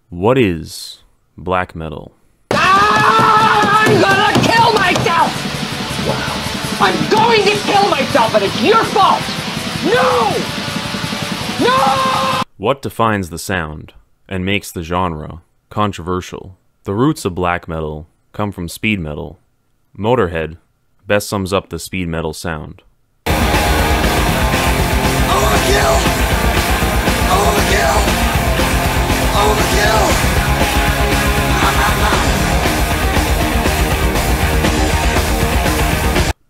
What is black metal? I'm gonna kill myself! Wow. I'm going to kill myself, and it's your fault! No! No! What defines the sound and makes the genre controversial? The roots of black metal come from speed metal. Motorhead best sums up the speed metal sound. Overkill! Overkill! Overkill!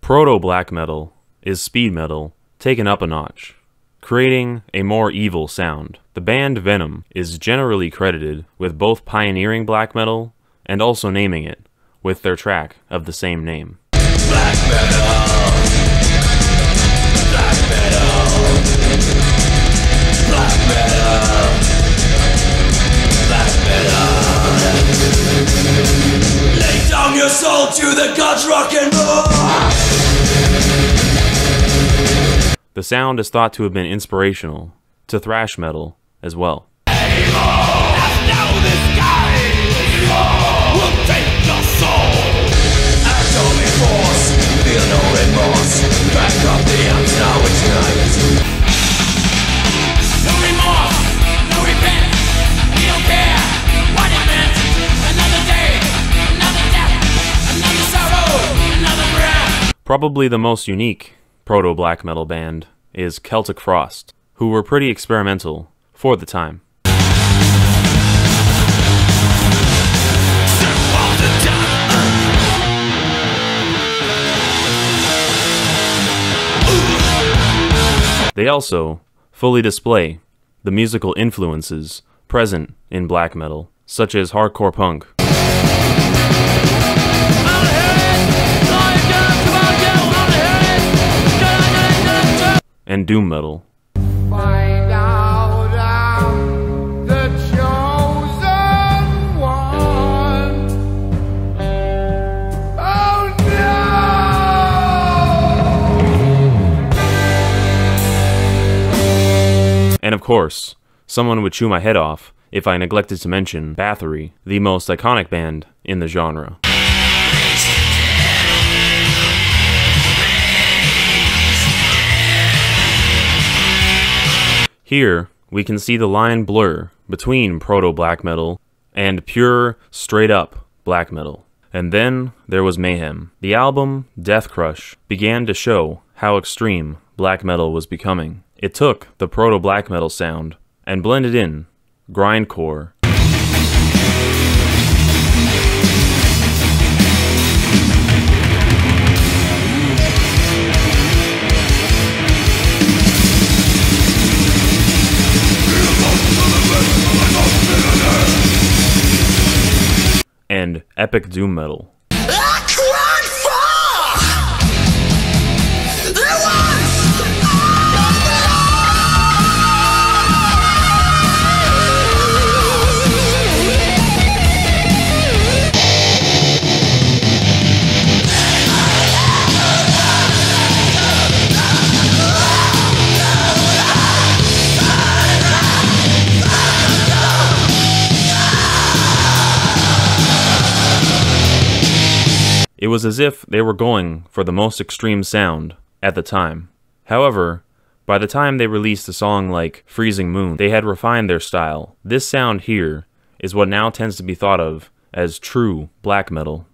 Proto-black metal is speed metal taken up a notch, creating a more evil sound. The band Venom is generally credited with both pioneering black metal and also naming it with their track of the same name. Black metal! Black metal! Black metal! Black metal! Lay down your soul to the gods, rock and roll! The sound is thought to have been inspirational to thrash metal as well. Now the sky will take your soul. Atomic force, feel no remorse. Back up the arms, now it's night. No remorse, no repent. We don't care what it meant. Another day, another death, another sorrow, another breath. Probably the most unique proto-black metal band is Celtic Frost, who were pretty experimental for the time. They also fully display the musical influences present in black metal, such as hardcore punk and doom metal. Find out I'm the chosen one. Oh no! And of course, someone would chew my head off if I neglected to mention Bathory, the most iconic band in the genre. Here, we can see the line blur between proto-black metal and pure, straight-up black metal. And then there was Mayhem. The album, Death Crush, began to show how extreme black metal was becoming. It took the proto-black metal sound and blended in grindcore, and epic doom metal. It was as if they were going for the most extreme sound at the time. However, by the time they released a song like Freezing Moon, they had refined their style. This sound here is what now tends to be thought of as true black metal.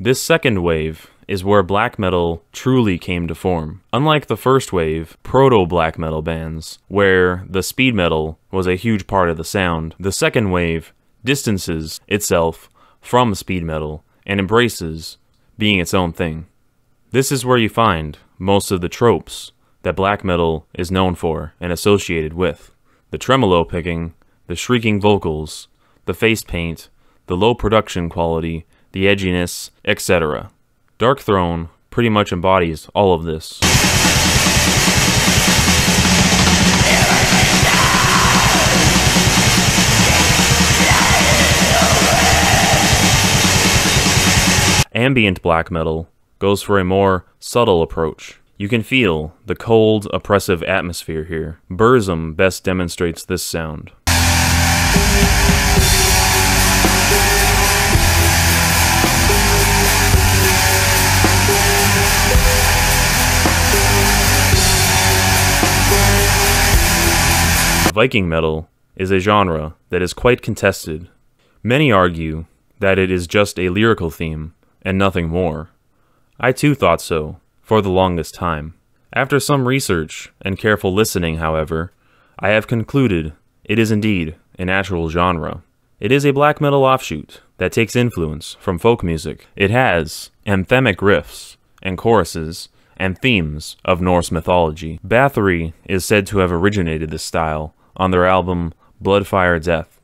This second wave is where black metal truly came to form. Unlike the first wave, proto-black metal bands, where the speed metal was a huge part of the sound, the second wave distances itself from speed metal and embraces being its own thing. This is where you find most of the tropes that black metal is known for and associated with. The tremolo picking, the shrieking vocals, the face paint, the low production quality, the edginess, etc. Dark Throne pretty much embodies all of this. Ambient black metal goes for a more subtle approach. You can feel the cold, oppressive atmosphere here. Burzum best demonstrates this sound. Viking metal is a genre that is quite contested. Many argue that it is just a lyrical theme and nothing more. I too thought so, for the longest time. After some research and careful listening, however, I have concluded it is indeed a natural genre. It is a black metal offshoot that takes influence from folk music. It has anthemic riffs and choruses and themes of Norse mythology. Bathory is said to have originated this style on their album Bloodfire Death.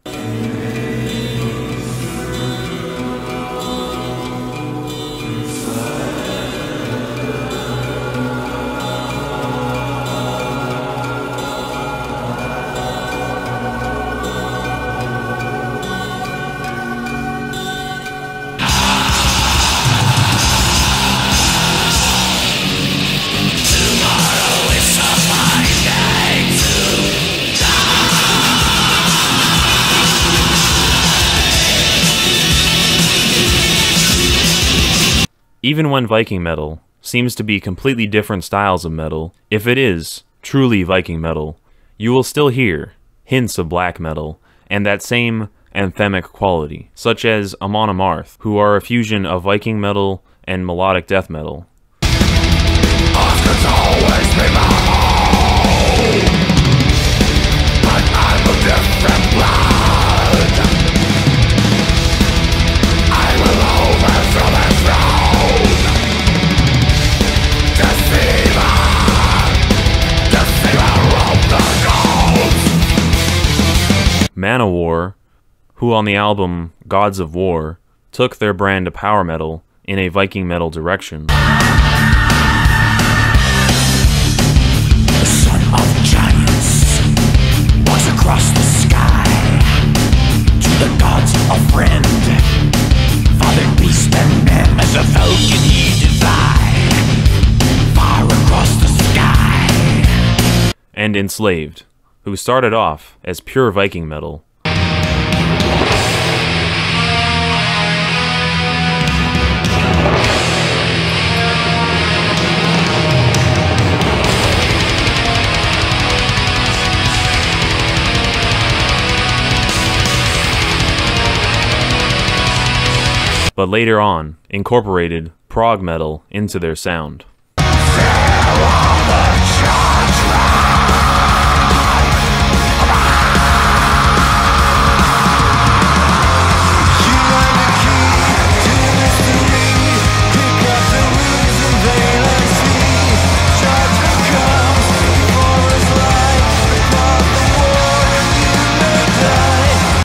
Even when Viking metal seems to be completely different styles of metal, if it is truly Viking metal, you will still hear hints of black metal and that same anthemic quality, such as Amon Amarth, who are a fusion of Viking metal and melodic death metal. Manowar, who on the album Gods of War took their brand of power metal in a Viking metal direction. The son of giants walks across the sky. To the gods a friend, father, beast, and man. As a falcon he did fly far across the sky. And Enslaved, who started off as pure Viking metal. But later on, incorporated prog metal into their sound.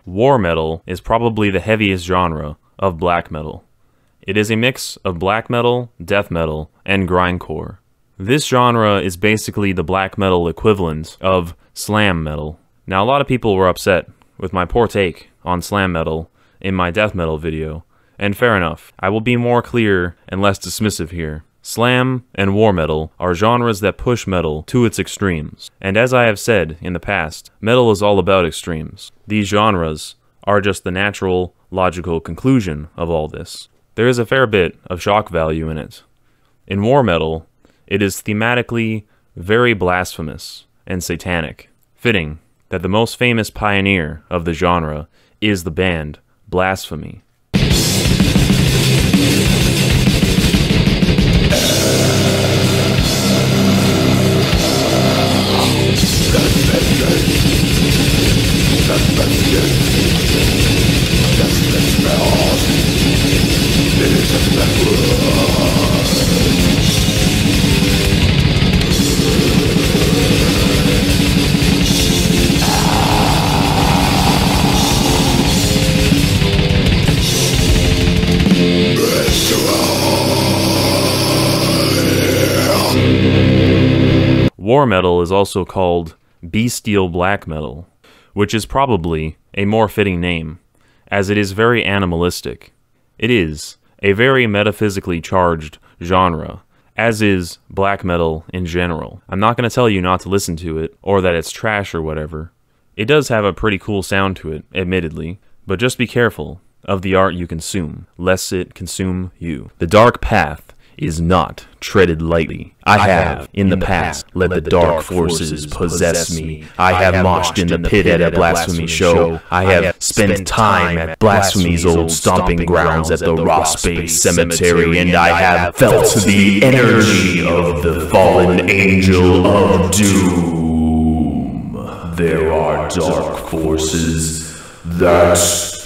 War metal is probably the heaviest genre of black metal. It is a mix of black metal, death metal, and grindcore. This genre is basically the black metal equivalent of slam metal. Now, a lot of people were upset with my poor take on slam metal in my death metal video, and fair enough. I will be more clear and less dismissive here. Slam and war metal are genres that push metal to its extremes. And as I have said in the past, metal is all about extremes. These genres are just the natural, logical conclusion of all this. There is a fair bit of shock value in it. In war metal, it is thematically very blasphemous and satanic, fitting that the most famous pioneer of the genre is the band Blasphemy. War metal is also called bestial black metal, which is probably a more fitting name, as it is very animalistic. It is a very metaphysically charged genre, as is black metal in general. I'm not going to tell you not to listen to it, or that it's trash or whatever. It does have a pretty cool sound to it, admittedly, but just be careful of the art you consume, lest it consume you. The dark path is not treaded lightly. I have, in the past, let the dark forces possess me. I have moshed in the pit at a blasphemy show. I have spent time at blasphemy's old stomping grounds at the Ross Bay Cemetery, and I have felt the energy of the fallen angel of doom. There are dark forces that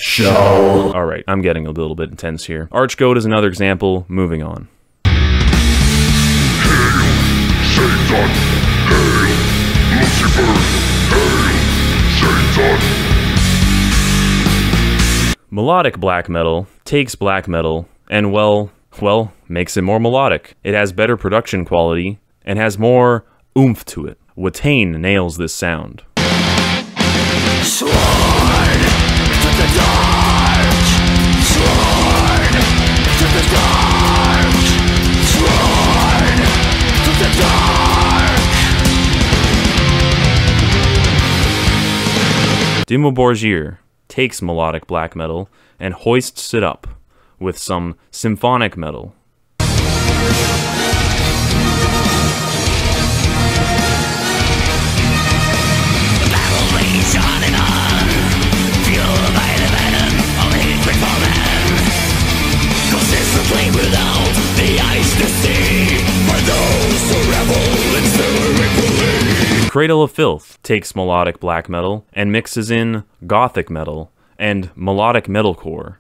shall... Alright, I'm getting a little bit intense here. Archgoat is another example. Moving on. Satan, hail, Lucifer, hail, Satan. Melodic black metal takes black metal and, well, makes it more melodic. It has better production quality and has more oomph to it. Watain nails this sound. Sword to the dark. Sword to the dark. Sword to the dark. Dimmu Borgir takes melodic black metal and hoists it up with some symphonic metal. Cradle of Filth takes melodic black metal and mixes in gothic metal and melodic metalcore.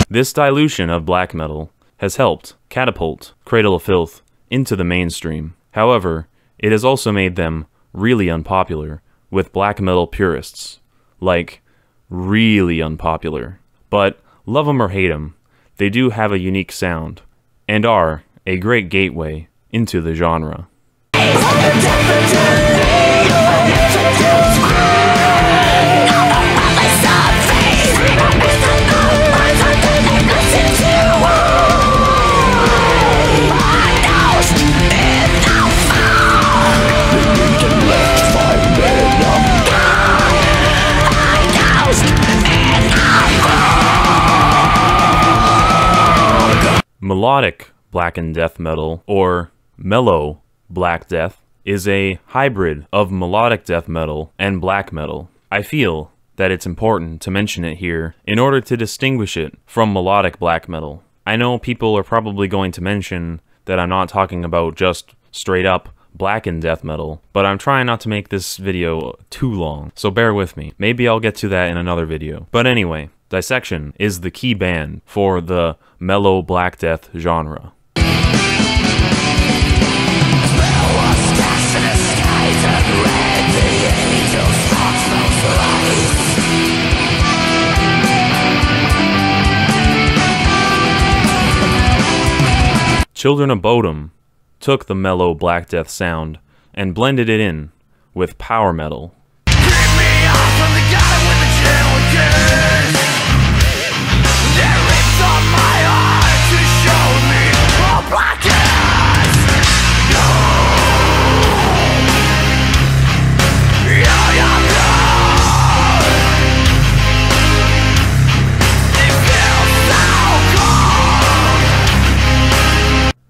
This dilution of black metal has helped catapult Cradle of Filth into the mainstream. However, it has also made them really unpopular with black metal purists. Like, really unpopular. But love them or hate them, they do have a unique sound, and are a great gateway into the genre. Melodic black and death metal, or mellow black death, is a hybrid of melodic death metal and black metal. I feel that it's important to mention it here in order to distinguish it from melodic black metal. I know people are probably going to mention that I'm not talking about just straight up black and death metal, but I'm trying not to make this video too long, so bear with me. Maybe I'll get to that in another video. But anyway, Dissection is the key band for the mellow black death genre. Children of Bodom took the mellow black death sound and blended it in with power metal.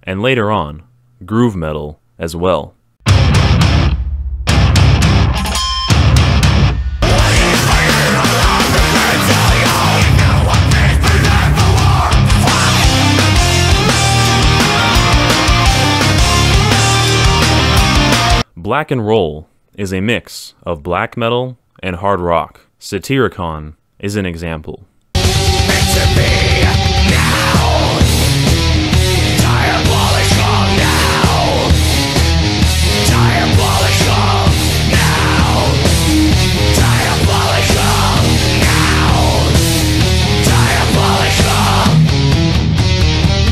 And later on, groove metal as well. Black and roll is a mix of black metal and hard rock. Satyricon is an example.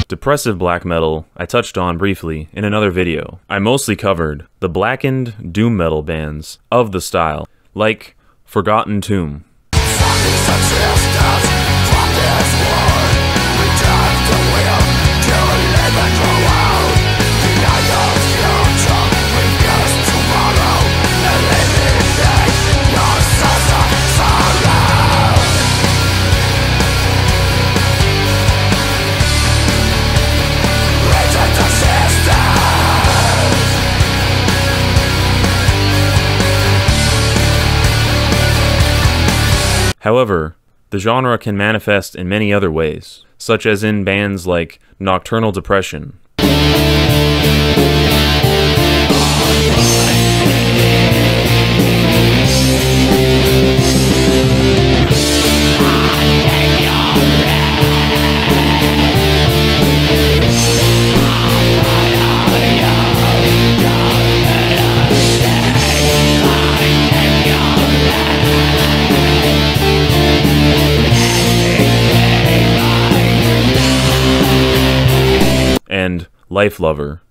Depressive black metal I touched on briefly in another video. I mostly covered the blackened doom metal bands of the style, like Forgotten Tomb. However, the genre can manifest in many other ways, such as in bands like Nocturnal Depression. And Life Lover.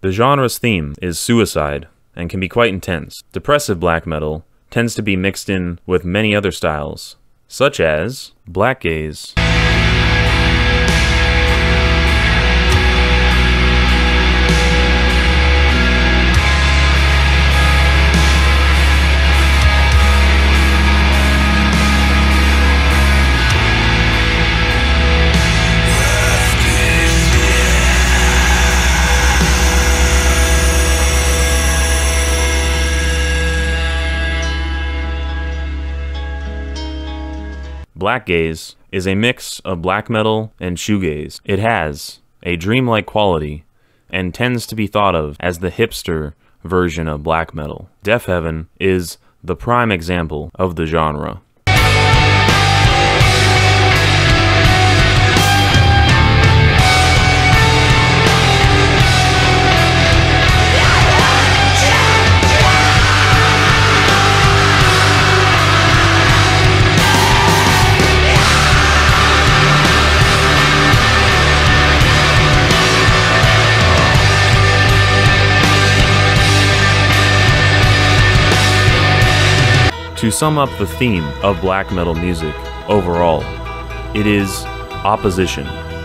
The genre's theme is suicide, and can be quite intense. Depressive black metal tends to be mixed in with many other styles, such as black gaze. Black gaze is a mix of black metal and shoegaze. It has a dreamlike quality and tends to be thought of as the hipster version of black metal. Death Heaven is the prime example of the genre. To sum up the theme of black metal music overall, it is opposition.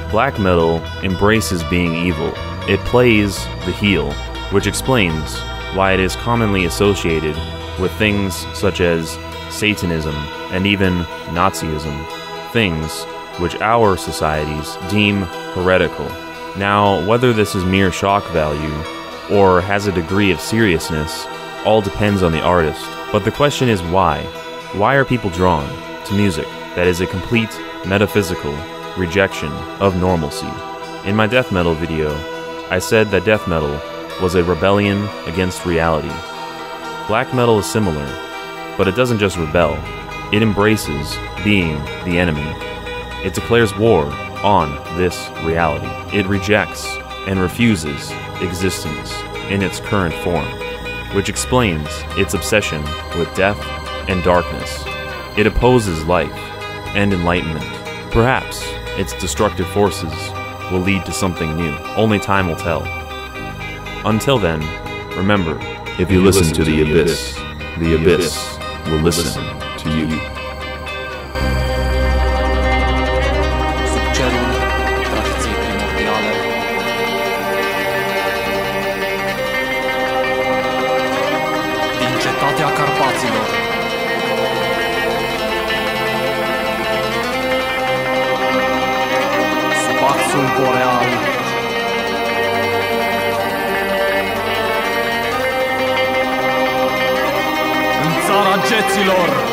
Black metal embraces being evil. It plays the heel, which explains why it is commonly associated with things such as Satanism and even Nazism, things which our societies deem heretical. Now, whether this is mere shock value or has a degree of seriousness all depends on the artist. But the question is why? Why are people drawn to music that is a complete metaphysical rejection of normalcy? In my death metal video, I said that death metal was a rebellion against reality. Black metal is similar, but it doesn't just rebel, it embraces being the enemy. It declares war on this reality. It rejects and refuses existence in its current form, which explains its obsession with death and darkness. It opposes life and enlightenment. Perhaps its destructive forces will lead to something new. Only time will tell. Until then, remember, if you listen to the abyss will listen to you. Cetatea Carpaților. Sub Excelsior!